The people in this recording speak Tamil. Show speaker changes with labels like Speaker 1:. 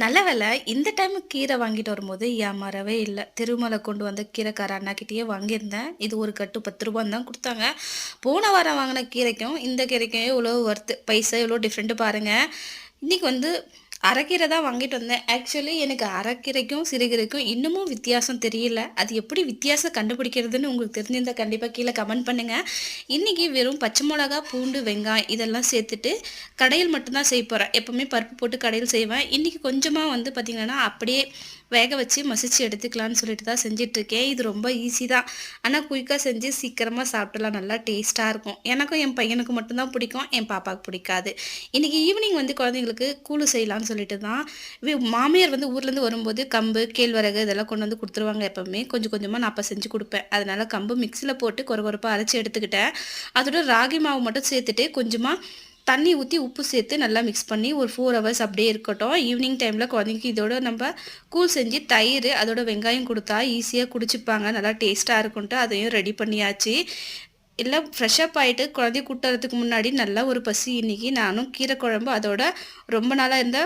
Speaker 1: நல்ல வேளை இந்த டைம் கீரை வாங்கிட்டு வரும்போது ஏமாறவே இல்ல. திருமல கொண்டு வந்த கீரைக்கார அண்ணாகிட்டயே வாங்கியிருந்தேன். இது ஒரு கட்டு ரூ. 10 தான் குடுத்தாங்க. போன வாரம் வாங்குன கீரைக்கும், இந்த கீரைக்கும் எவ்வளோ வொர்த்து. பைசா எவ்வளோ டிஃப்ரெண்ட் பாருங்க. இன்னைக்கு வந்து அரைக்கீரை தான் வாங்கிட்டு வந்தேன். ஆக்சுவலி எனக்கு அரைக்கீரைக்கும், சிறுகீரைக்கும் இன்னமும் வித்தியாசம் தெரியல. அது எப்படி வித்தியாசம் கண்டுபிடிக்கிறதுன்னு உங்களுக்கு தெரிஞ்சிருந்தா கண்டிப்பா கீழ கமெண்ட் பண்ணுங்க. இன்னைக்கு வெறும் பச்சை மொளகா, பூண்டு, வெங்காயம் இதெல்லாம் சேர்த்துட்டு கடையல் மட்டும் தான் செய்ய போறேன். எப்பவுமே பருப்பு போட்டு கடையல் செய்வேன். இன்னைக்கு கொஞ்சமா வந்து பார்த்தீங்கன்னா, அப்படியே வேக வச்சு மசிச்சு எடுத்துக்கலான்னு சொல்லிட்டு தான் செஞ்சுட்ருக்கேன். இது ரொம்ப ஈஸி தான். ஆனா குயிக்கா செஞ்சு சீக்கிரமா சாப்பிடலாம். நல்லா டேஸ்ட்டா இருக்கும். எனக்கும் என் பையனுக்கு மட்டும் தான் பிடிக்கும். என் பாப்பாவுக்கு பிடிக்காது. இன்னைக்கு ஈவினிங் வந்து குழந்தைங்களுக்கு கூழு செய்யலான்னு சொல்லிட்டு தான் மாமியார் வந்து ஊர்லேருந்து வரும்போது கம்பு, கேழ்வரகு இதெல்லாம் கொண்டு வந்து குடுத்துருவாங்க எப்பவுமே. கொஞ்சம் கொஞ்சமா நான் அப்ப செஞ்சு குடுப்பேன். அதனால கம்பு மிக்ஸில போட்டு கொர கொரப்பா அரைச்சு எடுத்துக்கிட்டேன். அதோட ராகி மாவு மட்டும் சேர்த்துட்டு கொஞ்சமா தண்ணி ஊத்தி, உப்பு சேர்த்து நல்லா மிக்ஸ் பண்ணி ஒரு 4 ஹவர்ஸ் அப்படியே இருக்கட்டும். ஈவினிங் டைம்ல குழந்தைக்கு இதோட நம்ப கூழ் செஞ்சு தயிரு, அதோட வெங்காயம் குடுத்தா ஈஸியா குடிச்சுப்பாங்க. நல்லா டேஸ்ட்டா இருக்குன்ட்டு அதையும் ரெடி பண்ணியாச்சு. எல்லாம் ஃப்ரெஷ் அப் ஆயிட்டு குழந்தைய கூட்டு வரதுக்கு முன்னாடி நல்லா ஒரு பசி இன்னைக்கு. நானும் கீரை குழம்பு அதோட ரொம்ப நாளா இருந்த